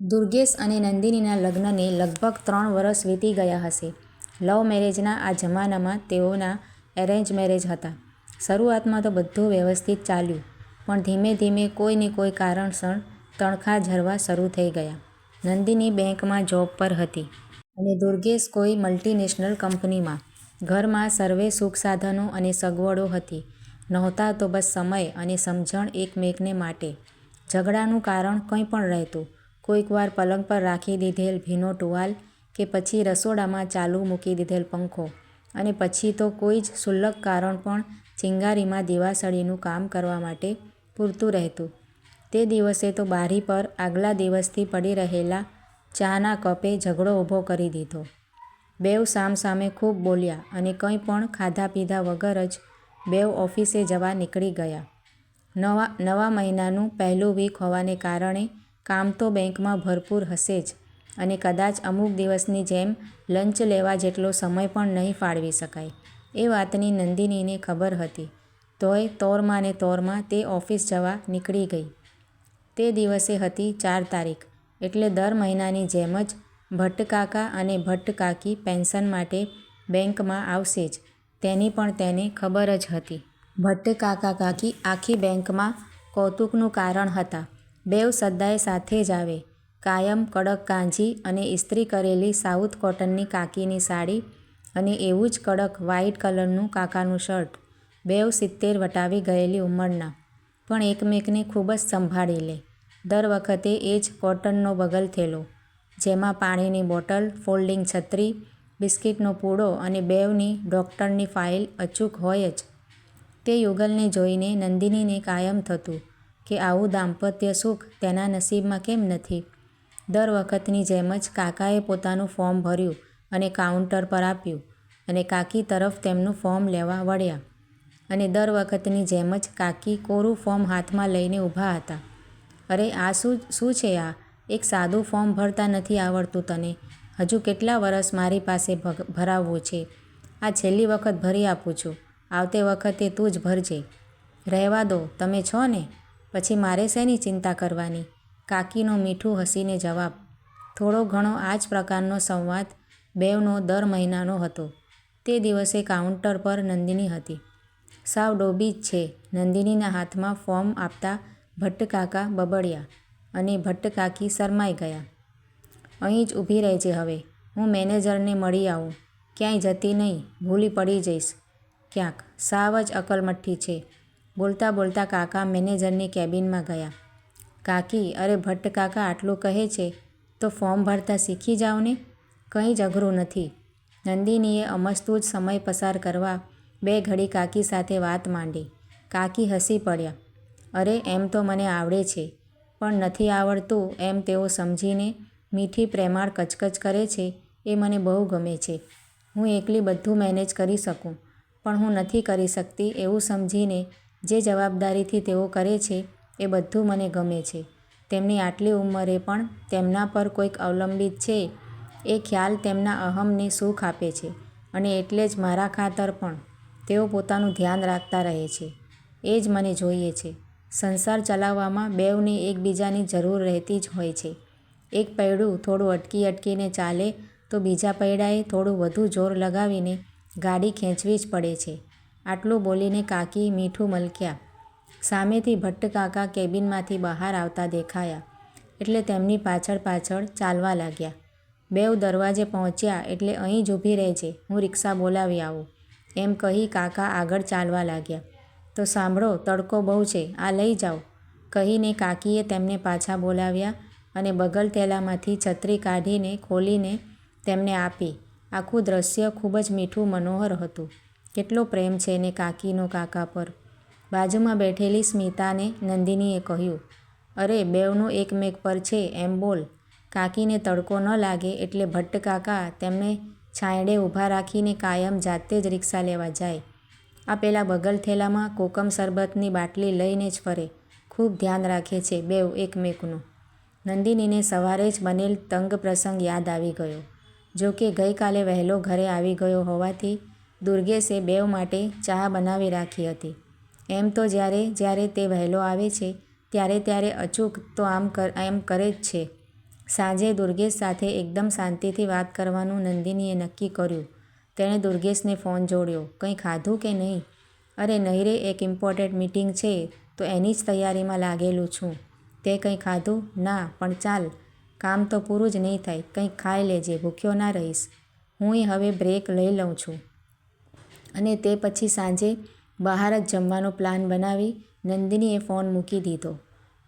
દુર્ગેશ અને નંદિનીના લગ્નને લગભગ 3 વર્ષ વીતી ગયા હશે. લવ મેરેજના આ જમાનામાં તેઓના એરેન્જ મેરેજ હતા. શરૂઆતમાં તો બધું વ્યવસ્થિત ચાલ્યું, પણ ધીમે ધીમે કોઈ ને કોઈ કારણસર તણખા ઝરવા શરૂ થઈ ગયા. નંદિની બેંકમાં જોબ પર હતી અને દુર્ગેશ કોઈ મલ્ટીનેશનલ કંપનીમાં. ઘરમાં સર્વે સુખ સાધનો અને સગવડો હતી. નહોતા તો બસ સમય અને સમજણ એકમેકને માટે. ઝઘડાનું કારણ કંઈ પણ રહેતું. કોઈકવાર પલંગ પર રાખી દીધેલ ભીનો ટુવાલ કે પછી રસોડામાં ચાલુ મૂકી દીધેલ પંખો, અને પછી તો કોઈ જ ક્ષુલ્લક કારણ પણ ચિંગારીમાં દિવાસળીનું કામ કરવા માટે પૂરતું રહેતું. તે દિવસે તો બારી પર આગલા દિવસથી પડી રહેલા ચાના કપે ઝઘડો ઊભો કરી દીધો. બેઉ સામસામે ખૂબ બોલ્યા અને કંઈ પણ ખાધા પીધા વગર જ બેઉ ઓફિસે જવા નીકળી ગયા. નવા મહિનાનું પહેલું વીક હોવાને કારણે કામ તો બેંકમાં ભરપૂર હશે જ, અને કદાચ અમુક દિવસની જેમ લંચ લેવા જેટલો સમય પણ નહીં ફાળવી શકાય. એ વાતની નંદિનીને ખબર હતી, તોય તોરમાં ને તોરમાં તે ઓફિસ જવા નીકળી ગઈ. તે દિવસે હતી 4 તારીખ, એટલે દર મહિનાની જેમ જ ભટ્ટકાકા અને ભટ્ટકાકી પેન્શન માટે બેંકમાં આવશે જ, તેની પણ તેને ખબર જ હતી. ભટ્ટકાકા કાકી આખી બેંકમાં કૌતુકનું કારણ હતા. બેઉ સદાય સાથે જ આવે. કાયમ કડક કાંજી અને ઇસ્ત્રી કરેલી સાઉથ કોટનની કાકીની સાડી અને એવું જ કડક વ્હાઇટ કલરનું કાકાનું શર્ટ. બેઉ 70 વટાવી ગયેલી ઉંમરના, પણ એકમેકને ખૂબ જ સંભાળી લે. દર વખતે એ જ કોટનનો બગલ થેલો, જેમાં પાણીની બોટલ, ફોલ્ડિંગ છત્રી, બિસ્કિટનો પૂડો અને બેઉની ડૉક્ટરની ફાઇલ અચૂક હોય જ. તે યુગલને જોઈને નંદિનીને કાયમ થતું કે આવું દાંપત્ય સુખ તેના નસીબમાં કેમ નથી. દર વખતની જેમ જ કાકાએ પોતાનું ફોર્મ ભર્યું અને કાઉન્ટર પર આપ્યું, અને કાકી તરફ તેમનું ફોર્મ લેવા વળ્યા. અને દર વખતની જેમ જ કાકી કોરું ફોર્મ હાથમાં લઈને ઊભા હતા. અરે આ શું છે આ? એક સાદું ફોર્મ ભરતા નથી આવડતું તને? હજુ કેટલા વરસ મારી પાસે ભરાવવું છે? આ છેલ્લી વખત ભરી આપું છું, આવતે વખતે તું જ ભરજે. રહેવા દો, તમે છો ને, પછી મારે શેની ચિંતા કરવાની? કાકીનો મીઠું હસીને જવાબ. થોડો ઘણો આ જ પ્રકારનો સંવાદ બેઉનો દર મહિનાનો હતો. તે દિવસે કાઉન્ટર પર નંદિની હતી. સાવ ડોબી જ છે. નંદિનીના હાથમાં ફોર્મ આપતા ભટ્ટકાકા બબડ્યા અને ભટ્ટકાકી શરમાઈ ગયા. અહીં જ ઊભી રહેજે હવે, હું મેનેજરને મળી આવું. ક્યાંય જતી નહીં, ભૂલી પડી જઈશ ક્યાંક. સાવ જ અકલમઠ્ઠી છે. બોલતા બોલતા કાકા મેનેજરની કેબિનમાં ગયા. કાકી, અરે ભટ્ટકાકા આટલું કહે છે તો ફોર્મ ભરતા શીખી જાઓ ને, કંઈ જ અઘરું નથી. નંદિનીએ અમસ્તું જ સમય પસાર કરવા 2 ઘડી કાકી સાથે વાત માંડી. કાકી હસી પડ્યા. અરે એમ તો મને આવડે છે, પણ નથી આવડતું એમ તેઓ સમજીને મીઠી પ્રેમાળ કચકચ કરે છે એ મને બહુ ગમે છે. હું એકલી બધું મેનેજ કરી શકું, પણ હું નથી કરી શકતી એવું સમજીને જે જવાબદારીથી તેઓ કરે છે એ બધું મને ગમે છે. તેમની આટલી ઉંમરે પણ તેમના પર કોઈક અવલંબિત છે એ ખ્યાલ તેમના અહમને સુખ આપે છે, અને એટલે જ મારા ખાતર પણ તેઓ પોતાનું ધ્યાન રાખતા રહે છે. એ જ મને જોઈએ છે. સંસાર ચલાવવામાં બેઉને એકબીજાની જરૂર રહેતી જ હોય છે. એક પૈડું થોડું અટકીને ચાલે તો બીજા પૈડાએ થોડું વધુ જોર લગાવીને ગાડી ખેંચવી જ પડે છે. આટલું બોલીને કાકી મીઠું મલક્યા. સામેથી ભટ્ટકાકા કેબિનમાંથી બહાર આવતા દેખાયા એટલે તેમની પાછળ પાછળ ચાલવા લાગ્યા. બેઉ દરવાજે પહોંચ્યા એટલે અહીં જ ઊભી રહેજે, હું રિક્ષા બોલાવી આવું, એમ કહી કાકા આગળ ચાલવા લાગ્યા. તો સાંભળો, તડકો બહુ છે, આ લઈ જાઓ, કહીને કાકીએ તેમને પાછા બોલાવ્યા અને બગલ થેલામાંથી છત્રી કાઢીને ખોલીને તેમને આપી. આખું દ્રશ્ય ખૂબ જ મીઠું મનોહર હતું. કેટલો પ્રેમ છે ને કાકીનો કાકા પર. બાજુમાં બેઠેલી સ્મિતાને નંદિનીએ કહ્યું, અરે બેઉનો એકમેક પર છે એમ બોલ. કાકીને તડકો ન લાગે એટલે ભટ્ટકાકા તેમને છાંયડે ઊભા રાખીને કાયમ જાતે જ રિક્ષા લેવા જાય. આ પેલા બગલ થેલામાં કોકમ શરબતની બાટલી લઈને જ ફરે. ખૂબ ધ્યાન રાખે છે બેઉ એકમેકનું. નંદિનીને સવારે જ બનેલ તંગ પ્રસંગ યાદ આવી ગયો. જો કે ગઈકાલે વહેલો ઘરે આવી ગયો હોવાથી દુર્ગેશે બેઉ માટે ચા બનાવી રાખી હતી. એમ તો જ્યારે તે વહેલો આવે છે ત્યારે અચૂક તો એમ કરે જ છે. સાંજે દુર્ગેશ સાથે એકદમ શાંતિથી વાત કરવાનું નંદિનીએ નક્કી કર્યું. તેણે દુર્ગેશને ફોન જોડ્યો. કંઈ ખાધું કે નહીં? અરે નહીં રે, એક ઇમ્પોર્ટન્ટ મીટિંગ છે તો એની જ તૈયારીમાં લાગેલું છું. તે કંઈ ખાધું? ના, પણ ચાલ, કામ તો પૂરું જ નહીં થાય. કંઈક ખાઈ લેજે, ભૂખ્યો ના રહીશ. હુંય હવે બ્રેક લઈ લઉં છું. અને તે પછી સાંજે બહાર જ જમવાનો પ્લાન બનાવી નંદિનીએ ફોન મૂકી દીધો.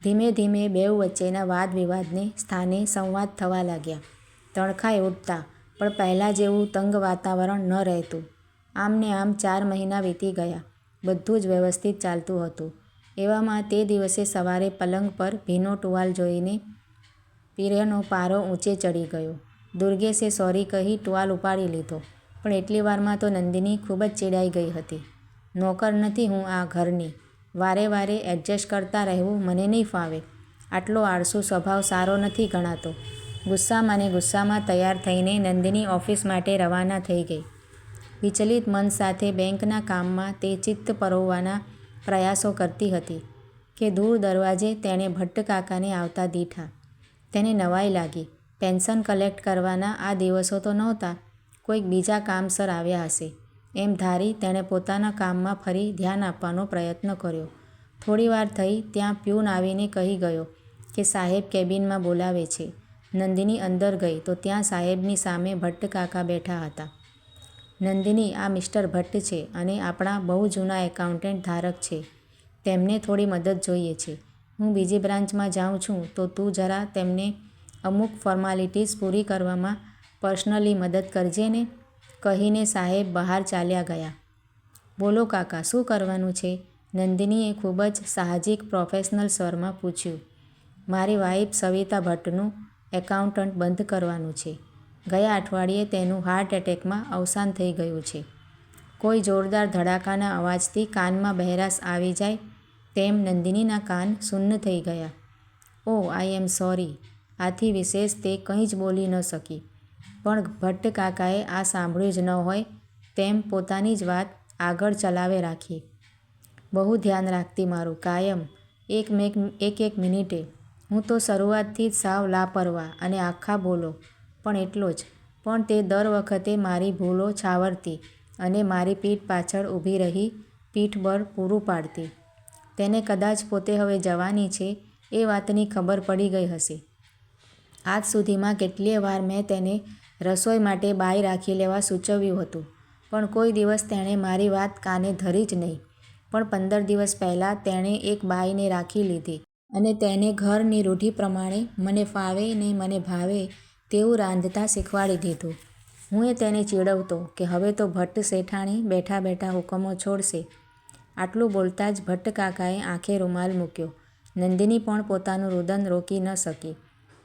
ધીમે ધીમે બેઉ વચ્ચેના વાદ વિવાદને સ્થાને સંવાદ થવા લાગ્યા. તણખાઈ ઉઠતા, પણ પહેલાં જેવું તંગ વાતાવરણ ન રહેતું. આમને આમ 4 મહિના વીતી ગયા. બધું જ વ્યવસ્થિત ચાલતું હતું. એવામાં તે દિવસે સવારે પલંગ પર ભીનો ટુવાલ જોઈને પ્રિયનો પારો ઊંચે ચડી ગયો. દુર્ગેશે સોરી કહી ટુવાલ ઉપાડી લીધો. પણ એટલી વારમાં તો નંદિની ખૂબ જ ચીડાઈ ગઈ હતી. નોકર નથી હું આ ઘરની. વારે વારે એડજસ્ટ કરતા રહેવું મને નહીં ફાવે. આટલો આળસુ સ્વભાવ સારો નથી ગણાતો. ગુસ્સામાં ને ગુસ્સામાં તૈયાર થઈને નંદિની ઓફિસ માટે રવાના થઈ ગઈ. વિચલિત મન સાથે બેંકના કામમાં તે ચિત્ત પરોવવાના પ્રયાસો કરતી હતી કે દૂર દરવાજે તેણે ભટ્ટ કાકાને આવતા દીઠા. તેને નવાઈ લાગી. પેન્શન કલેક્ટ કરવાના આ દિવસો તો નહોતા, કોઈક બીજા કામસર આવ્યા હશે એમ ધારી તેણે પોતાના કામમાં ફરી ધ્યાન આપવાનો પ્રયત્ન કર્યો. થોડીવાર થઈ ત્યાં પ્યુન આવીને કહી ગયો કે સાહેબ કેબિનમાં બોલાવે છે. નંદિની અંદર ગઈ તો ત્યાં સાહેબની સામે ભટ્ટ કાકા બેઠા હતા. નંદિની, આ મિસ્ટર ભટ્ટ છે અને આપણા બહુ જૂના એકાઉન્ટન્ટ ધારક છે. તેમને થોડી મદદ જોઈએ છે. હું બીજી બ્રાન્ચમાં જાઉં છું તો તું જરા તેમને અમુક ફોર્માલિટીઝ પૂરી કરવામાં પર્સનલી મદદ કરજે ને, કહીને સાહેબ બહાર ચાલ્યા ગયા. બોલો કાકા, શું કરવાનું છે? નંદિનીએ ખૂબ જ સાહજિક પ્રોફેશનલ સ્વરમાં પૂછ્યું. મારી વાઇફ સવિતા ભટ્ટનું એકાઉન્ટન્ટ બંધ કરવાનું છે. ગયા અઠવાડિયે તેનું હાર્ટ એટેકમાં અવસાન થઈ ગયું છે. કોઈ જોરદાર ધડાકાના અવાજથી કાનમાં બહેરાશ આવી જાય તેમ નંદિનીના કાન સુન્ન થઈ ગયા. ઓહ, આઈ એમ સોરી. આથી વિશેષ તે કંઈ જ બોલી ન શકી. પણ ભટ્ટ કાકાએ આ સાંભળ્યું જ ન હોય તેમ પોતાની જ વાત આગળ ચલાવે રાખી. બહુ ધ્યાન રાખતી મારું, કાયમ. એક મિનિટે. હું તો શરૂઆતથી જ સાવ લાપરવાહ અને આખા બોલો, પણ એટલો જ. પણ તે દર વખતે મારી ભૂલો છાવરતી અને મારી પીઠ પાછળ ઊભી રહી પીઠબળ પૂરું પાડતી. તેને કદાચ પોતે હવે જવાની છે એ વાતની ખબર પડી ગઈ હશે. આજ સુધીમાં કેટલીય વાર મેં તેને રસોઈ માટે બાઈ રાખી લેવા સૂચવ્યું હતું, પણ કોઈ દિવસ તેણે મારી વાત કાને ધરી જ નહીં. પણ 15 દિવસ પહેલાં તેણે એક બાઈને રાખી લીધી અને તેને ઘરની રૂઢિ પ્રમાણે મને ફાવે ને મને ભાવે તેવું રાંધતા શીખવાડી દીધું. હું તેને ચીડવતો કે હવે તો ભટ્ટ શેઠાણી બેઠા બેઠા હુકમો છોડશે. આટલું બોલતા જ ભટ્ટ કાકાએ આંખે રૂમાલ મૂક્યો. નંદિની પણ પોતાનું રુદન રોકી ન શકી,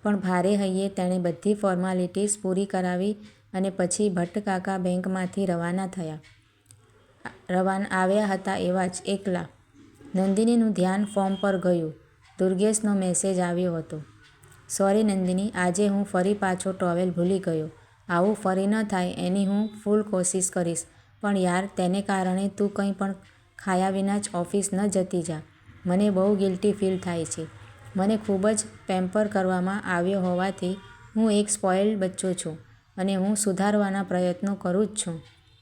પણ ભારે હૈયે તેણે બધી ફોર્માલિટીઝ પૂરી કરાવી અને પછી ભટ્ટ કાકા બેંકમાંથી રવાના આવ્યા હતા એવા જ એકલા. નંદિનીનું ધ્યાન ફોર્મ પર ગયું. દુર્ગેશનો મેસેજ આવ્યો હતો. સોરી નંદિની, આજે હું ફરી પાછો ટોવેલ ભૂલી ગયો. આવું ફરી ન થાય એની હું ફૂલ કોશિશ કરીશ. પણ યાર, તેને કારણે તું કંઈ પણ ખાયા વિના જ ઓફિસ ન જતી જા. મને બહુ ગિલ્ટી ફીલ થાય છે. મને ખૂબ જ પેમ્પર કરવામાં આવ્યો હોવાથી હું એક સ્પોઇલ્ડ બચ્ચો છું અને હું સુધારવાના પ્રયત્નો કરું જ છું.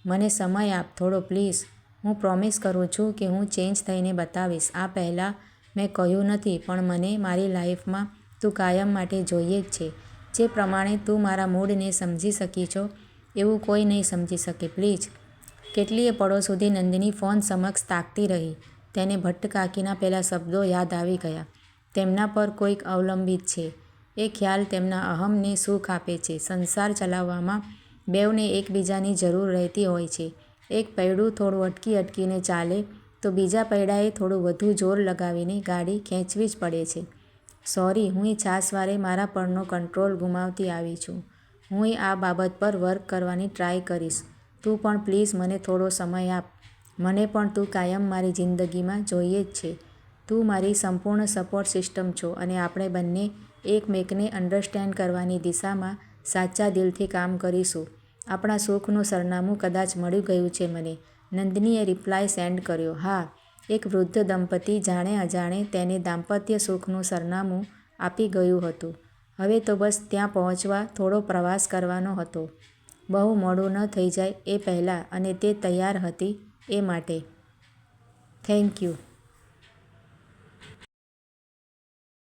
મને સમય આપ થોડો પ્લીઝ. હું પ્રોમિસ કરું છું કે હું ચેન્જ થઈને બતાવીશ. આ પહેલાં મેં કહ્યું નથી, પણ મને મારી લાઈફમાં તું કાયમ માટે જોઈએ જ છે. જે પ્રમાણે તું મારા મૂડને સમજી શકી છો એવું કોઈ નહીં સમજી શકે. પ્લીઝ. કેટલીય પળો સુધી નંદિની ફોન સમક્ષ તાકતી રહી. તેને ભટ્ટ કાકીના પેલા શબ્દો યાદ આવી ગયા. તેમના પર કોઈક અવલંબિત છે. એ ખ્યાલ તેમના અહમને સુખ આપે છે. સંસાર ચલાવવામાં બેઉને એકબીજાની જરૂર રહેતી હોય છે. એક પૈડું થોડું અટકીને ચાલે તો બીજા પૈડાએ થોડું વધુ જોર લગાવીને ગાડી ખેંચવી જ પડે છે. સોરી, હું છાસવારે મારા પરનો કંટ્રોલ ગુમાવતી આવી છું. હું આ બાબત પર વર્ક કરવાની ટ્રાય કરીશ. તું પણ પ્લીઝ મને થોડો સમય આપ. મને પણ તું કાયમ મારી જિંદગીમાં જોઈએ જ છે. તું મારી સંપૂર્ણ સપોર્ટ સિસ્ટમ છો અને આપણે બંને એકમેકને અન્ડરસ્ટેન્ડ કરવાની દિશામાં સાચા દિલથી કામ કરીશું. આપણા સુખનું સરનામું કદાચ મળી ગયું છે મને. નંદિનીએ રિપ્લાય સેન્ડ કર્યો. હા, એક વૃદ્ધ દંપતી જાણે અજાણે તેને દાંપત્ય સુખનું સરનામું આપી ગયું હતું. હવે તો બસ ત્યાં પહોંચવા થોડો પ્રવાસ કરવાનો હતો. બહુ મોડું ન થઈ જાય એ પહેલાં, અને તે તૈયાર હતી એ માટે. Thank you.